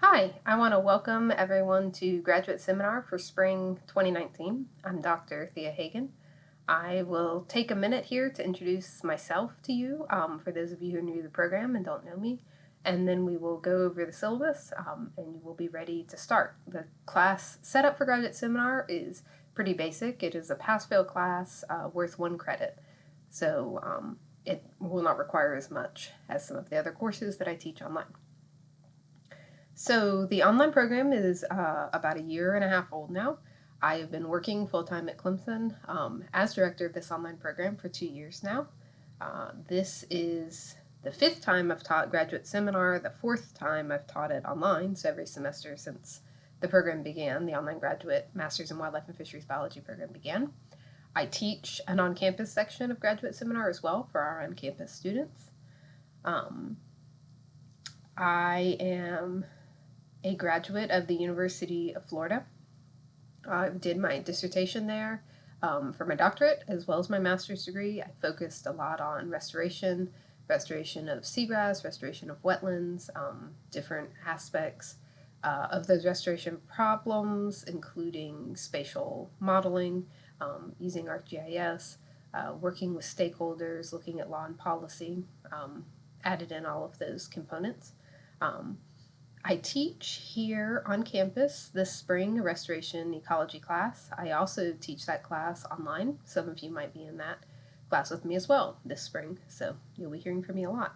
Hi, I want to welcome everyone to Graduate Seminar for Spring 2019. I'm Dr. Thea Hagen. I will take a minute here to introduce myself to you, for those of you who are new to the program and don't know me, and then we will go over the syllabus and you will be ready to start. The class setup for Graduate Seminar is pretty basic. It is a pass-fail class worth 1 credit, so it will not require as much as some of the other courses that I teach online. So the online program is about a year and a half old now. I have been working full-time at Clemson as director of this online program for 2 years now. This is the 5th time I've taught graduate seminar, the 4th time I've taught it online, so every semester since the program began, the online graduate Masters in Wildlife and Fisheries Biology program began. I teach an on-campus section of graduate seminar as well for our on-campus students. I am a graduate of the University of Florida. I did my dissertation there for my doctorate as well as my master's degree. I focused a lot on restoration of seagrass, restoration of wetlands, different aspects of those restoration problems, including spatial modeling, using ArcGIS, working with stakeholders, looking at law and policy, added in all of those components. I teach here on campus this spring a restoration ecology class. I also teach that class online. Some of you might be in that class with me as well this spring, so you'll be hearing from me a lot.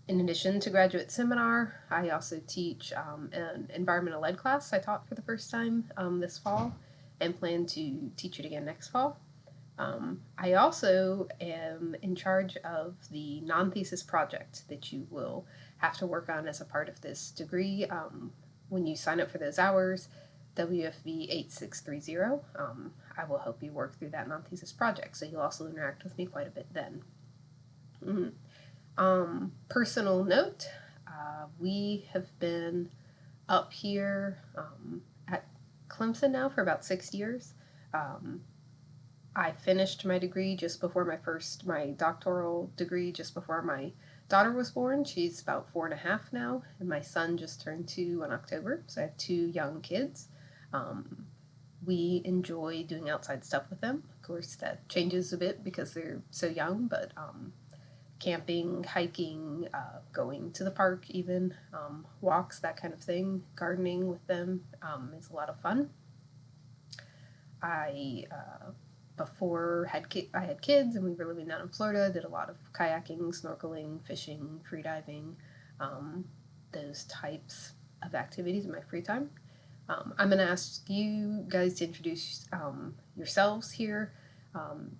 In addition to graduate seminar, I also teach an environmental ed class I taught for the first time this fall and plan to teach it again next fall. I also am in charge of the non-thesis project that you will have to work on as a part of this degree when you sign up for those hours, WFV 8630. I will help you work through that non-thesis project, so you'll also interact with me quite a bit then. Personal note, we have been up here at Clemson now for about 6 years. I finished my degree just before my doctoral degree just before my daughter was born. She's about 4.5 now, and my son just turned 2 in October, so I have 2 young kids. We enjoy doing outside stuff with them. Of course, that changes a bit because they're so young, but camping, hiking, going to the park even, walks, that kind of thing, gardening with them is a lot of fun. Before I had kids and we were living down in Florida, did a lot of kayaking, snorkeling, fishing, freediving, those types of activities in my free time. I'm going to ask you guys to introduce yourselves here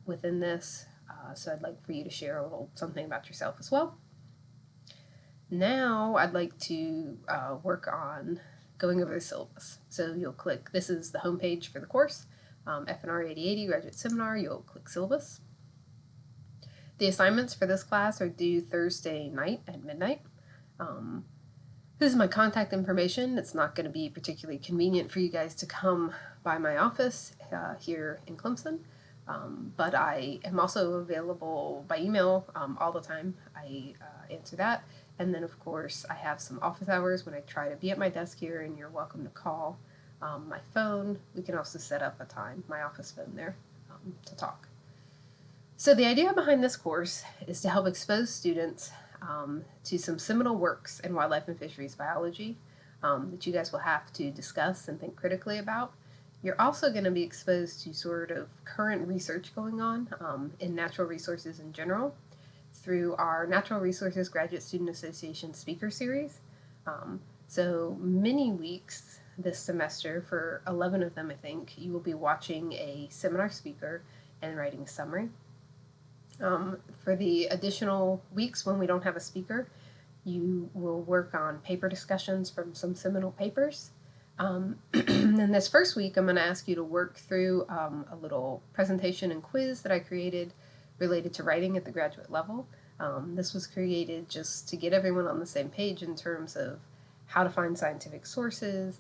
within this, so I'd like for you to share a little something about yourself as well. Now I'd like to work on going over the syllabus. So you'll click, this is the homepage for the course. FNR 8080 Graduate Seminar, you'll click Syllabus. The assignments for this class are due Thursday night at midnight. This is my contact information. It's not going to be particularly convenient for you guys to come by my office here in Clemson, but I am also available by email all the time. I answer that. And then, of course, I have some office hours when I try to be at my desk here, and you're welcome to call my phone. We can also set up a time, my office phone there, to talk. So the idea behind this course is to help expose students to some seminal works in wildlife and fisheries biology that you guys will have to discuss and think critically about. You're also going to be exposed to sort of current research going on in natural resources in general through our Natural Resources Graduate Student Association speaker series. So many weeks this semester, for 11 of them I think, you will be watching a seminar speaker and writing a summary. For the additional weeks when we don't have a speaker, you will work on paper discussions from some seminal papers. And this first week I'm going to ask you to work through a little presentation and quiz that I created related to writing at the graduate level. This was created just to get everyone on the same page in terms of how to find scientific sources,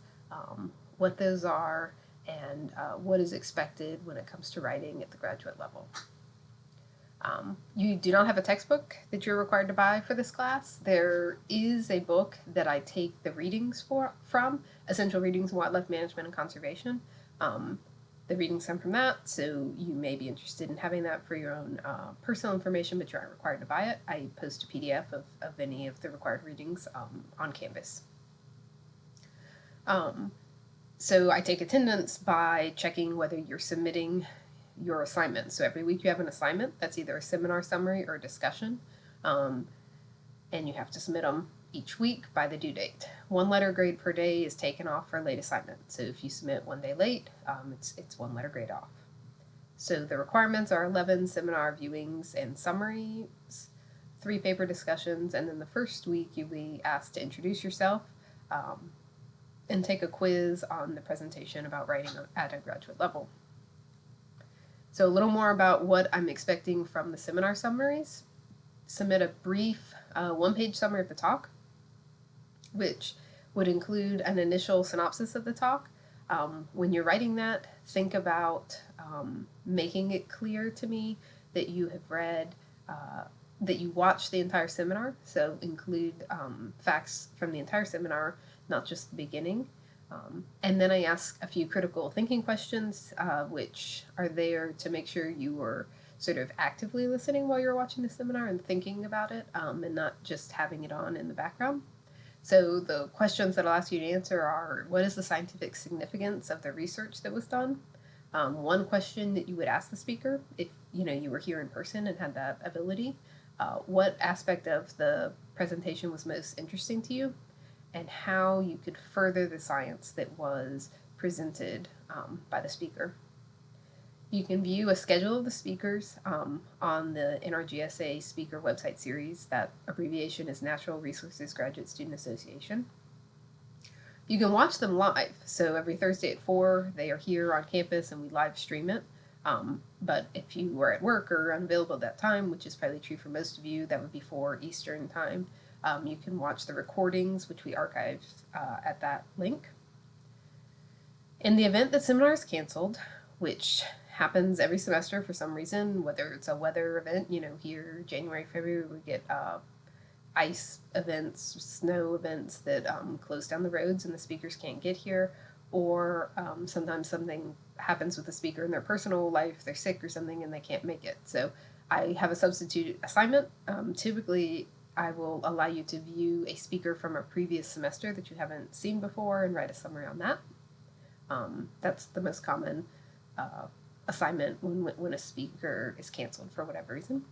what those are, and what is expected when it comes to writing at the graduate level. You do not have a textbook that you're required to buy for this class. There is a book that I take the readings from, Essential Readings in Wildlife Management and Conservation. The readings come from that, so you may be interested in having that for your own personal information, but you aren't required to buy it. I post a PDF of any of the required readings on Canvas. So I take attendance by checking whether you're submitting your assignment. So every week you have an assignment that's either a seminar summary or a discussion, and you have to submit them each week by the due date. 1 letter grade per day is taken off for late assignment. So if you submit 1 day late, it's 1 letter grade off. So the requirements are 11 seminar viewings and summaries, 3 paper discussions, and then the first week you'll be asked to introduce yourself and take a quiz on the presentation about writing at a graduate level. So a little more about what I'm expecting from the seminar summaries. Submit a brief 1-page summary of the talk, which would include an initial synopsis of the talk. When you're writing that, think about making it clear to me that you have read, that you watched the entire seminar. So include facts from the entire seminar, not just the beginning. And then I ask a few critical thinking questions, which are there to make sure you are sort of actively listening while you're watching the seminar and thinking about it, and not just having it on in the background. So the questions that I'll ask you to answer are, what is the scientific significance of the research that was done? One question that you would ask the speaker, if you were here in person and had that ability, what aspect of the presentation was most interesting to you, and how you could further the science that was presented by the speaker. You can view a schedule of the speakers on the NRGSA speaker website series. That abbreviation is Natural Resources Graduate Student Association. You can watch them live. So every Thursday at 4, they are here on campus and we live stream it. But if you were at work or unavailable at that time, which is probably true for most of you, that would be 4 Eastern time. You can watch the recordings, which we archive at that link. In the event that seminar is canceled, which happens every semester for some reason, whether it's a weather event, here January, February, we get ice events, snow events that close down the roads and the speakers can't get here, or sometimes something happens with the speaker in their personal life, they're sick or something and they can't make it. So I have a substitute assignment. Typically, I will allow you to view a speaker from a previous semester that you haven't seen before and write a summary on that. That's the most common assignment when a speaker is canceled for whatever reason.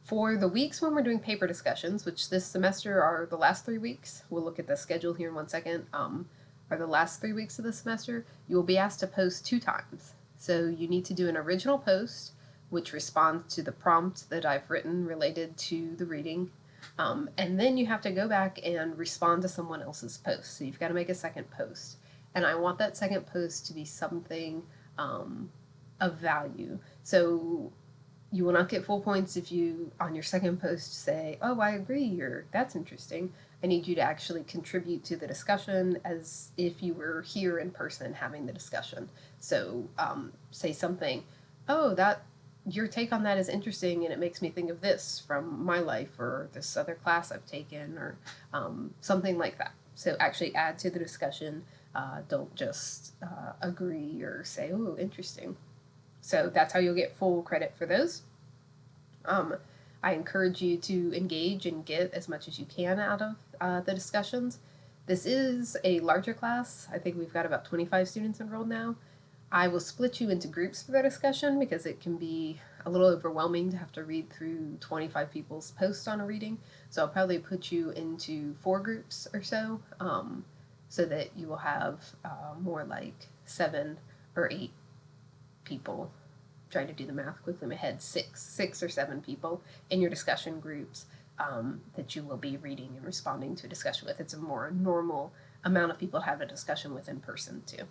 For the weeks when we're doing paper discussions, which this semester are the last 3 weeks, we'll look at the schedule here in 1 second, are the last 3 weeks of the semester, you will be asked to post 2 times. So you need to do an original post, which responds to the prompt that I've written related to the reading. And then you have to go back and respond to someone else's post. So you've got to make a second post. And I want that second post to be something of value. So you will not get full points if you, on your second post, say, oh, I agree, or that's interesting. I need you to actually contribute to the discussion as if you were here in person having the discussion. So say something, oh, your take on that is interesting and it makes me think of this from my life or this other class I've taken, or something like that. So actually add to the discussion. Don't just agree or say, oh, interesting. So that's how you'll get full credit for those. I encourage you to engage and get as much as you can out of the discussions. This is a larger class. I think we've got about 25 students enrolled now. I will split you into groups for the discussion because it can be a little overwhelming to have to read through 25 people's posts on a reading. So I'll probably put you into 4 groups or so, so that you will have more like 7 or 8 people. Trying to do the math quickly in my head, 6 or 7 people in your discussion groups that you will be reading and responding to a discussion with. It's a more normal amount of people to have a discussion with in person too.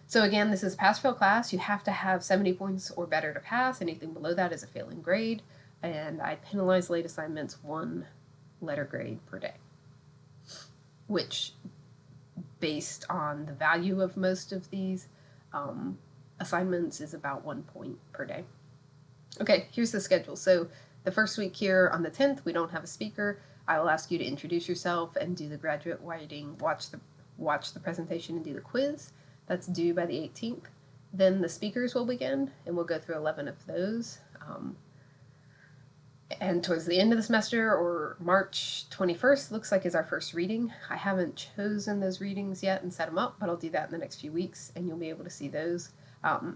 So again, this is a pass-fail class. You have to have 70 points or better to pass. Anything below that is a failing grade. And I penalize late assignments 1 letter grade per day, which, based on the value of most of these, assignments is about 1 point per day. Okay, here's the schedule. So the first week here on the 10th, we don't have a speaker. I will ask you to introduce yourself and do the graduate writing, watch the presentation and do the quiz. That's due by the 18th. Then the speakers will begin, and we'll go through 11 of those. And towards the end of the semester, or March 21st, looks like is our first reading. I haven't chosen those readings yet and set them up, but I'll do that in the next few weeks, and you'll be able to see those.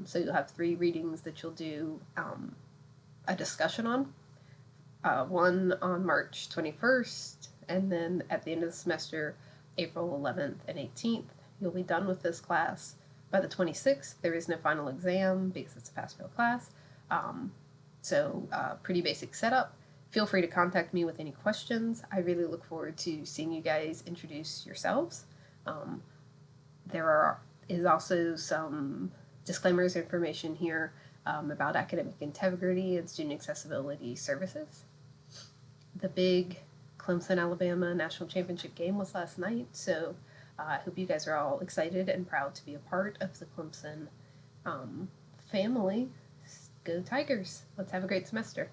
So you'll have 3 readings that you'll do a discussion on. One on March 21st, and then at the end of the semester, April 11th and 18th. You'll be done with this class by the 26th. There is no final exam because it's a pass-fail class. So pretty basic setup. Feel free to contact me with any questions. I really look forward to seeing you guys introduce yourselves. There is also some disclaimers information here about academic integrity and student accessibility services. The big Clemson, Alabama national championship game was last night, so I hope you guys are all excited and proud to be a part of the Clemson family. Go Tigers! Let's have a great semester.